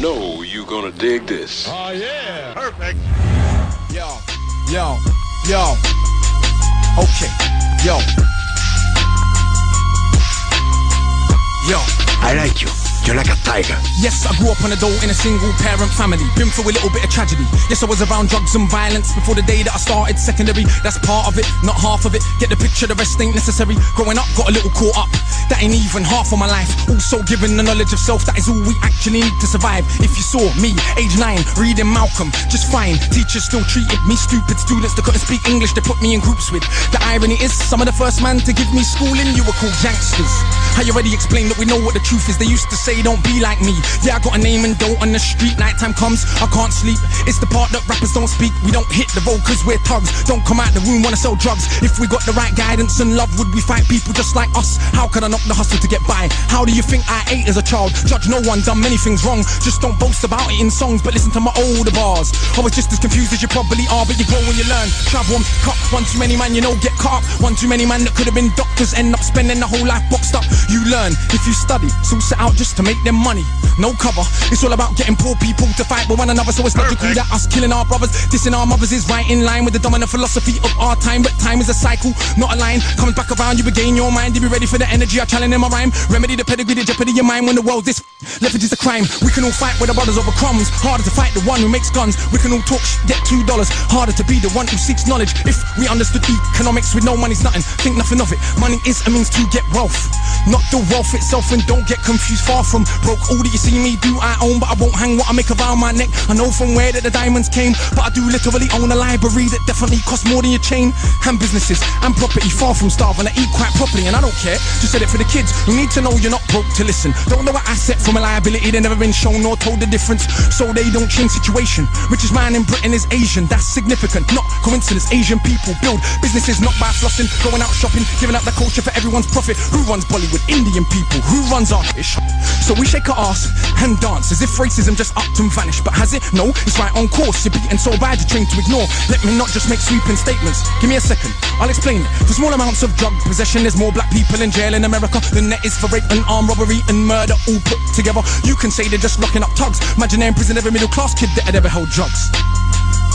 know you're gonna dig this. Oh yeah, perfect. Yo. Okay, yo. I like you. You're like a tiger. Yes, I grew up on a dole in a single parent family. Been through a little bit of tragedy. Yes, I was around drugs and violence before the day that I started secondary. That's part of it, not half of it. Get the picture, the rest ain't necessary. Growing up, got a little caught up. That ain't even half of my life. Also given the knowledge of self, that is all we actually need to survive. If you saw me, age 9, reading Malcolm, just fine. Teachers still treated me stupid. Students that couldn't speak English, they put me in groups with. The irony is, some of the first man to give me schooling, you were called gangsters. I already explained that we know what the truth is. They used to say, don't be like me. Yeah, I got a name and dough on the street. Nighttime comes, I can't sleep. It's the part that rappers don't speak. We don't hit the road cause we're thugs. Don't come out the room, wanna sell drugs. If we got the right guidance and love, would we fight people just like us? How could I knock the hustle to get by? How do you think I ate as a child? Judge no one, done many things wrong. Just don't boast about it in songs, but listen to my older bars. I was just as confused as you probably are, but you grow when you learn. Travel and cut, one too many man, you know, get caught up. One too many man that could have been doctors, end up spending the whole life boxed up. You learn if you study, so set out just to make them money. No cover, it's all about getting poor people to fight with one another. So it's logical that us killing our brothers, dissing our mothers is right in line with the dominant philosophy of our time. But time is a cycle, not a line. Comes back around, you regain your mind. You be ready for the energy I challenge in my rhyme. Remedy the pedigree, the jeopardy of your mind. When the world this leverage is a crime. We can all fight with our brothers over crumbs. Harder to fight the one who makes guns. We can all talk get $2. Harder to be the one who seeks knowledge. If we understood economics with no money's nothing, think nothing of it. Money is a means to get wealth, not the wealth itself. And don't get confused, far from broke. All that you see me do I own, but I won't hang what I make around my neck. I know from where that the diamonds came, but I do literally own a library that definitely costs more than your chain. And businesses and property, far from starving. I eat quite properly and I don't care. Just said it for the kids who need to know you're not broke to listen. Don't know an asset from a liability, they've never been shown nor told the difference. So they don't change situation. Richest man in Britain is Asian, that's significant, not coincidence. Asian people build businesses not by flossing, going out shopping, giving up their culture for everyone's profit. Who runs Bollywood? Indian people. Who runs our ish? So we shake our ass and dance as if racism just upped and vanished. But has it? No, it's right on course. You're beaten so bad you're trained to ignore. Let me not just make sweeping statements. Give me a second, I'll explain it. For small amounts of drug possession, there's more black people in jail in America than there is for rape and armed robbery and murder all put together. You can say they're just locking up thugs. Imagine they're in prison, every middle class kid that had ever held drugs.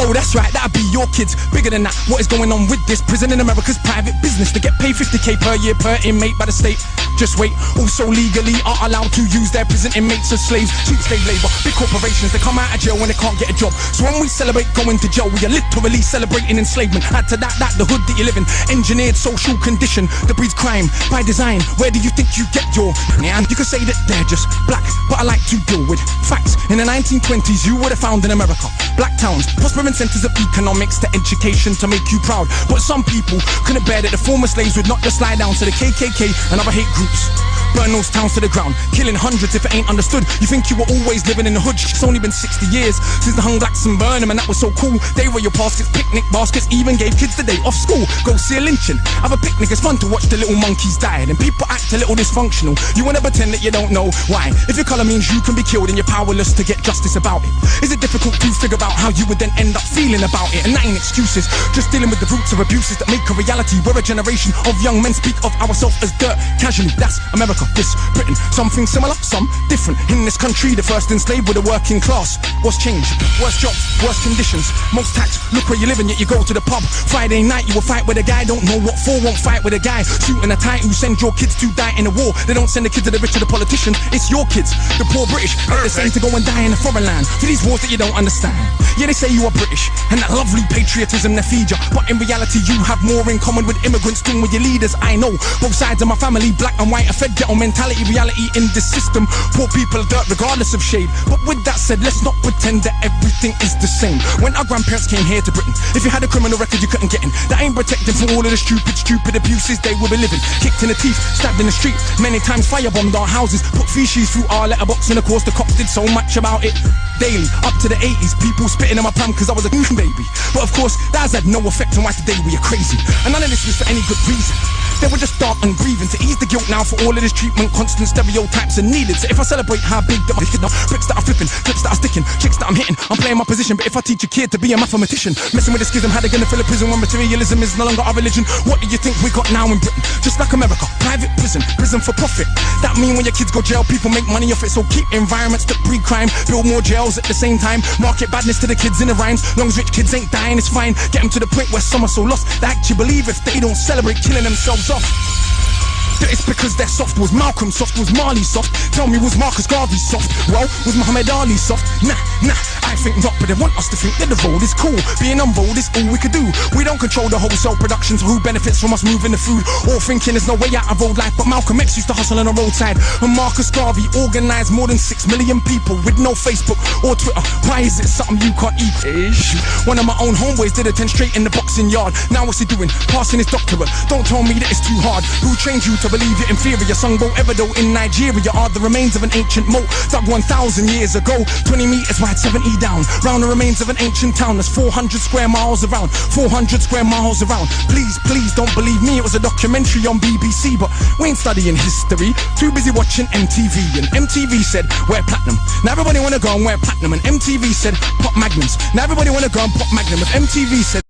Oh, that's right, that'd be your kids. Bigger than that, what is going on with this? Prison in America's private business. They get paid 50k per year per inmate by the state. Just wait, also legally are allowed to use their prison inmates as slaves. Cheap slave labor, big corporations, they come out of jail when they can't get a job. So when we celebrate going to jail, we are literally celebrating enslavement. Add to that, the hood that you live in, engineered social condition that breeds crime by design. Where do you think you get your and you can say that they're just black, but I like to deal with facts. In the 1920s, you would have found in America black towns, prospering centers of economics to education to make you proud. But some people couldn't bear that the former slaves would not just lie down to the KKK and other hate groups. Burn those towns to the ground, killing hundreds if it ain't understood. You think you were always living in the hood? It's only been 60 years since the hung blacks and burned them, and that was so cool. They were your baskets, picnic baskets, even gave kids the day off school. Go see a lynching, have a picnic, it's fun to watch the little monkeys die. And people act a little dysfunctional. You wanna pretend that you don't know why. If your colour means you can be killed and you're powerless to get justice about it, is it difficult to figure out how you would then end up feeling about it? And that ain't excuses, just dealing with the roots of abuses that make a reality. We're a generation of young men speak of ourselves as dirt casually. That's America, this Britain. Something similar, some different. In this country, the first enslaved were the working class. What's changed? Worse jobs, worse conditions, most tax. Look where you live and yet you go to the pub. Friday night you will fight with a guy, don't know what for, won't fight with a guy. Suit and a tie who send your kids to die in a war. They don't send the kids to the rich or the politician. It's your kids, the poor British, they're the same to go and die in a foreign land for these wars that you don't understand. Yeah, they say you are British and that lovely patriotism they feed you, but in reality you have more in common with immigrants than with your leaders. I know both sides of my family, black and white, are fed ghetto mentality, reality in this system. Poor people are dirt regardless of shade. But with that said, let's not pretend that everything is the same. When our grandparents came here to Britain, if you had a criminal record you couldn't get in. That ain't protected from all of the stupid abuses they will be living. Kicked in the teeth, stabbed in the street, many times firebombed our houses, put feces through our letterbox, and of course the cops did so much about it. Daily, up to the 80s, people spitting in my pram cause I was a baby. But of course, that has had no effect on why today we are crazy. And none of this was for any good reason. They were just dark and grieving to ease the guilt now for all of this treatment. Constant stereotypes are needed. So if I celebrate how big that my bricks that are flipping, clips that are sticking, chicks that I'm hitting, I'm playing playing my position. But if I teach a kid to be a mathematician, messing with the schism, how they gonna fill a prison when materialism is no longer our religion? What do you think we got now in Britain? Just like America, private prison for profit. That mean when your kids go jail, people make money off it. So keep environments that breed crime, build more jails at the same time. Market badness to the kids in the rhymes. Long as rich kids ain't dying, it's fine. Get them to the point where some are so lost they actually believe if they don't celebrate killing themselves off. That it's because they're soft. Was Malcolm soft? Was Marley soft? Tell me, was Marcus Garvey soft? Well, was Muhammad Ali soft? Nah, I think not, but they want us to think that the road is cool. Being on road is all we could do. We don't control the wholesale production, so who benefits from us moving the food? All thinking there's no way out of road life, but Malcolm X used to hustle on the roadside. And Marcus Garvey organised more than 6 million people with no Facebook or Twitter. Why is it something you can't eat? One of my own homeboys did attend straight in the boxing yard. Now what's he doing? Passing his doctorate. Don't tell me that it's too hard. Who trained you to believe you're inferior? Sungbo Evido in Nigeria are the remains of an ancient moat dug 1,000 years ago, 20 meters wide, 70 down. Round the remains of an ancient town that's 400 square miles around. 400 square miles around. Please don't believe me, it was a documentary on BBC, but we ain't studying history. Too busy watching MTV, and MTV said wear platinum. Now everybody wanna go and wear platinum, and MTV said pop magnums. Now everybody wanna go and pop magnum. If MTV said